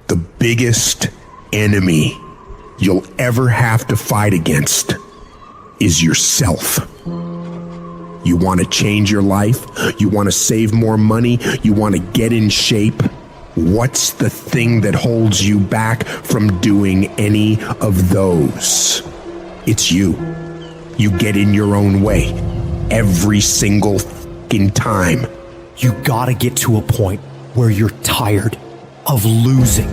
The biggest enemy you'll ever have to fight against is yourself. You want to change your life? You want to save more money? You want to get in shape? What's the thing that holds you back from doing any of those? It's you. You get in your own way every single fucking time. You gotta get to a point where you're tired of losing.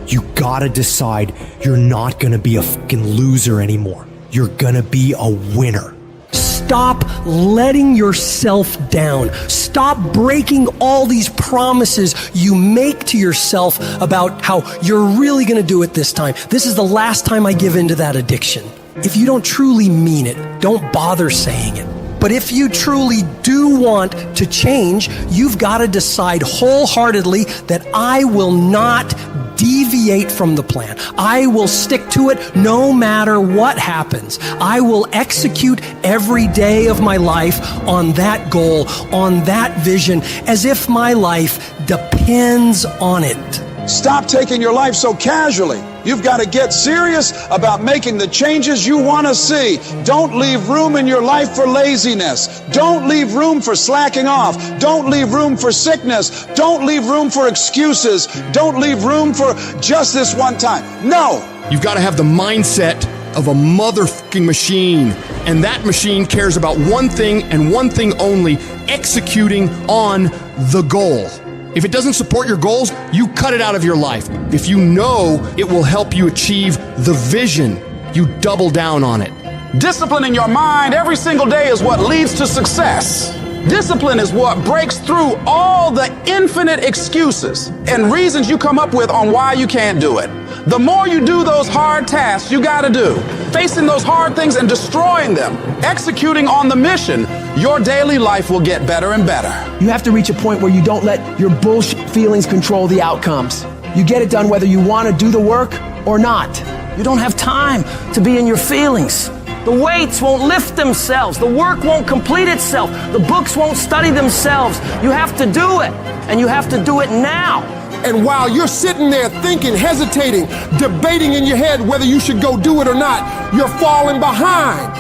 You gotta decide you're not gonna be a fucking loser anymore. You're gonna be a winner. Stop letting yourself down. Stop breaking all these promises you make to yourself about how you're really gonna do it this time. This is the last time I give in to that addiction. If you don't truly mean it, don't bother saying it. But if you truly do want to change, you've got to decide wholeheartedly that I will not deviate from the plan. I will stick to it no matter what happens. I will execute every day of my life on that goal, on that vision, as if my life depends on it. Stop taking your life so casually. You've got to get serious about making the changes you want to see. Don't leave room in your life for laziness. Don't leave room for slacking off. Don't leave room for sickness. Don't leave room for excuses. Don't leave room for just this one time. No. You've got to have the mindset of a motherfucking machine. And that machine cares about one thing and one thing only: executing on the goal. If it doesn't support your goals, you cut it out of your life. If you know it will help you achieve the vision, you double down on it. Disciplining your mind every single day is what leads to success. Discipline is what breaks through all the infinite excuses and reasons you come up with on why you can't do it. The more you do those hard tasks you gotta do, facing those hard things and destroying them, executing on the mission, your daily life will get better and better. You have to reach a point where you don't let your bullshit feelings control the outcomes. You get it done whether you want to do the work or not. You don't have time to be in your feelings. The weights won't lift themselves. The work won't complete itself. The books won't study themselves. You have to do it, and you have to do it now. And while you're sitting there thinking, hesitating, debating in your head whether you should go do it or not, you're falling behind.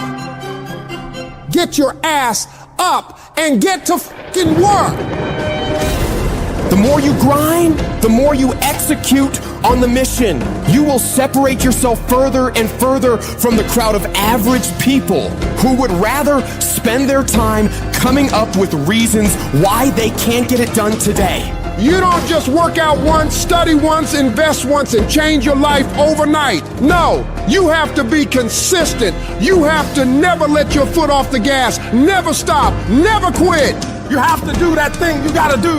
Get your ass up and get to fucking work. The more you grind, the more you execute on the mission. You will separate yourself further and further from the crowd of average people who would rather spend their time coming up with reasons why they can't get it done today. You don't just work out once, study once, invest once, and change your life overnight. No, you have to be consistent. You have to never let your foot off the gas, never stop, never quit. You have to do that thing you gotta do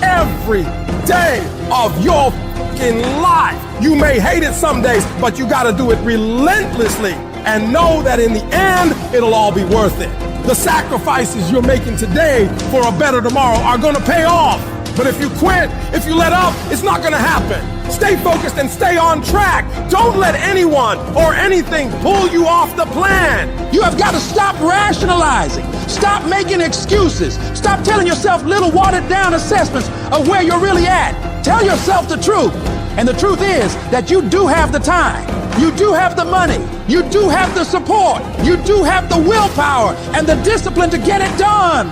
every day of your fucking life. You may hate it some days, but you gotta do it relentlessly and know that in the end, it'll all be worth it. The sacrifices you're making today for a better tomorrow are gonna pay off. But if you quit, if you let up, it's not gonna happen. Stay focused and stay on track. Don't let anyone or anything pull you off the plan. You have got to stop rationalizing. Stop making excuses. Stop telling yourself little watered down assessments of where you're really at. Tell yourself the truth. And the truth is that you do have the time. You do have the money. You do have the support. You do have the willpower and the discipline to get it done.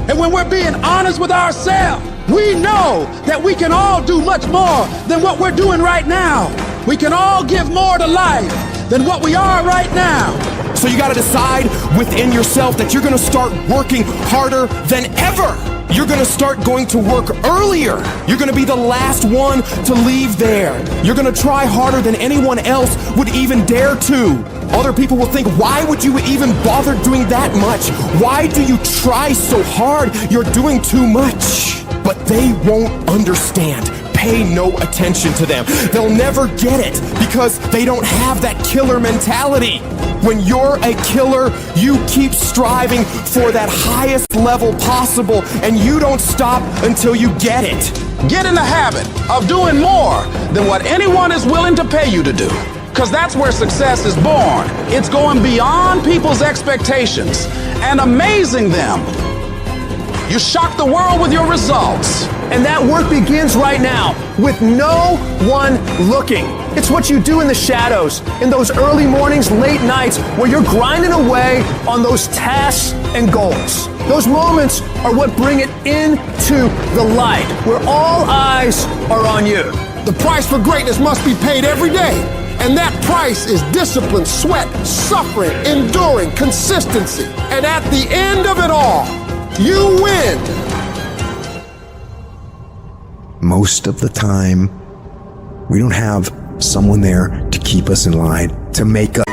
And when we're being honest with ourselves, we know that we can all do much more than what we're doing right now. We can all give more to life than what we are right now. So you gotta decide within yourself that you're gonna start working harder than ever. You're gonna start going to work earlier. You're gonna be the last one to leave there. You're gonna try harder than anyone else would even dare to. Other people will think, why would you even bother doing that much? Why do you try so hard? You're doing too much. But they won't understand. Pay no attention to them. They'll never get it because they don't have that killer mentality. When you're a killer, you keep striving for that highest level possible, and you don't stop until you get it. Get in the habit of doing more than what anyone is willing to pay you to do. Because that's where success is born. It's going beyond people's expectations and amazing them. You shock the world with your results. And that work begins right now with no one looking. It's what you do in the shadows, in those early mornings, late nights, where you're grinding away on those tasks and goals. Those moments are what bring it into the light, where all eyes are on you. The price for greatness must be paid every day. And that price is discipline, sweat, suffering, enduring, consistency. And at the end of it all, you win. Most of the time, we don't have someone there to keep us in line, to make us.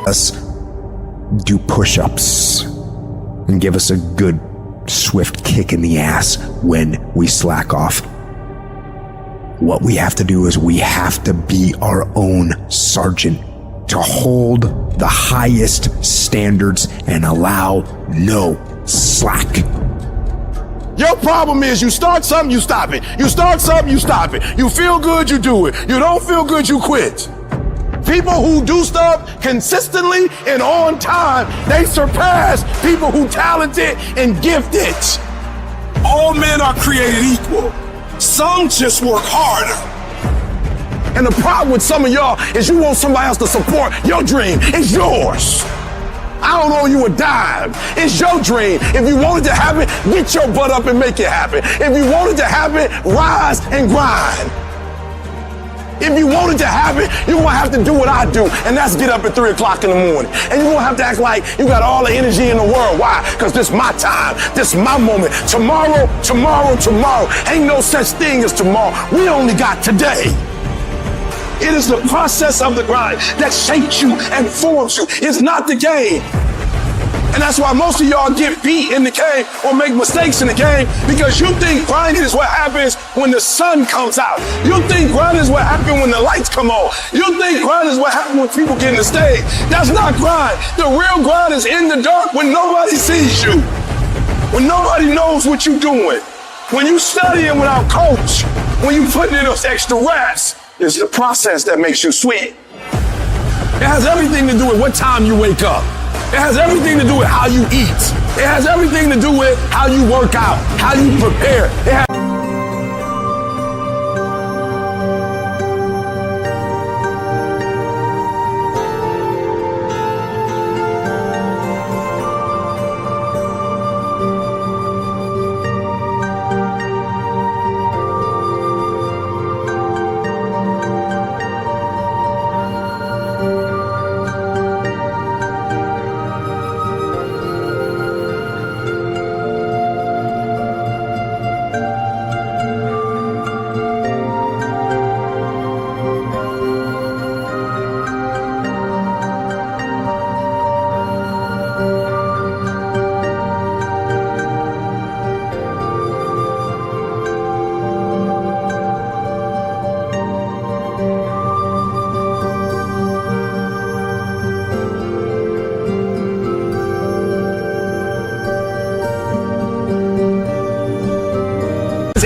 Us do push-ups and give us a good swift kick in the ass when we slack off. What we have to do is we have to be our own sergeant, to hold the highest standards and allow no slack. Your problem is you start something, you stop it. You start something, you stop it. You feel good, you do it. You don't feel good, you quit. People who do stuff consistently and on time, they surpass people who talented and gifted. All men are created equal. Some just work harder. And the problem with some of y'all is you want somebody else to support your dream. It's yours. I don't owe you a dime. It's your dream. If you want it to happen, get your butt up and make it happen. If you want it to happen, rise and grind. If you want it to happen, you're going to have to do what I do, and that's get up at 3 o'clock in the morning. And you're going to have to act like you got all the energy in the world. Why? Because this is my time. This is my moment. Tomorrow. Ain't no such thing as tomorrow. We only got today. It is the process of the grind that shapes you and forms you. It's not the game. And that's why most of y'all get beat in the game or make mistakes in the game, because you think grinding is what happens when the sun comes out. You think grinding is what happens when the lights come on. You think grinding is what happens when people get in the stage. That's not grind. The real grind is in the dark when nobody sees you, when nobody knows what you're doing, when you studying without coach, when you putting in those extra reps. It's the process that makes you sweat. It has everything to do with what time you wake up. It has everything to do with how you eat. It has everything to do with how you work out, how you prepare.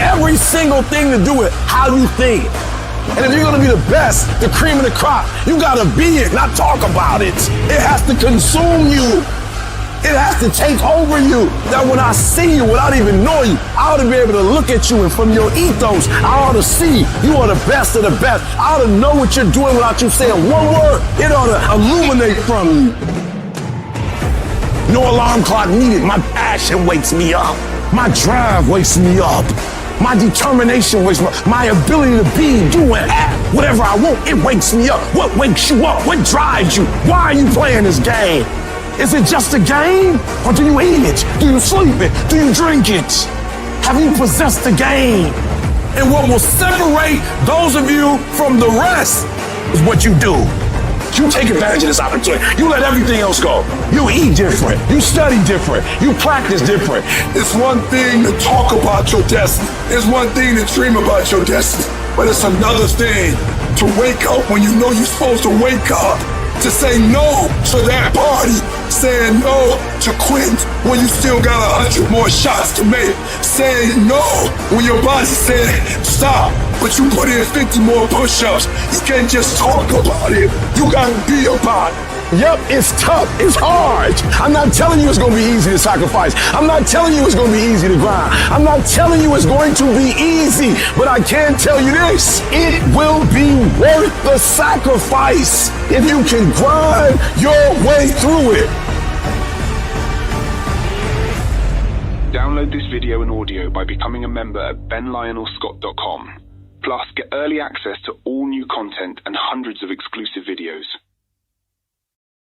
Every single thing to do with how you think. And if you're gonna be the best, the cream of the crop, you gotta be it, not talk about it. It has to consume you. It has to take over you. That when I see you, without even knowing you, I ought to be able to look at you, and from your ethos, I ought to see you are the best of the best. I ought to know what you're doing without you saying one word. It ought to illuminate from you. No alarm clock needed. My passion wakes me up. My drive wakes me up. My determination wakes me up. My ability to be, do, and act whatever I want, it wakes me up. What wakes you up? What drives you? Why are you playing this game? Is it just a game? Or do you eat it? Do you sleep it? Do you drink it? Have you possessed the game? And what will separate those of you from the rest is what you do. You take advantage of this opportunity. You let everything else go. You eat different. You study different. You practice different. It's one thing to talk about your destiny. It's one thing to dream about your destiny. But it's another thing to wake up when you know you're supposed to wake up. To say no to that party, saying no to quit when you still got 100 more shots to make, saying no when your body said stop, but you put in 50 more push-ups. You can't just talk about it, you gotta be about it. Yep, it's tough, it's hard. I'm not telling you it's gonna be easy to sacrifice. I'm not telling you it's gonna be easy to grind. I'm not telling you it's going to be easy, but I can tell you this, it will be worth the sacrifice if you can grind your way through it. Download this video and audio by becoming a member at benlionelscott.com. Plus, get early access to all new content and hundreds of exclusive videos.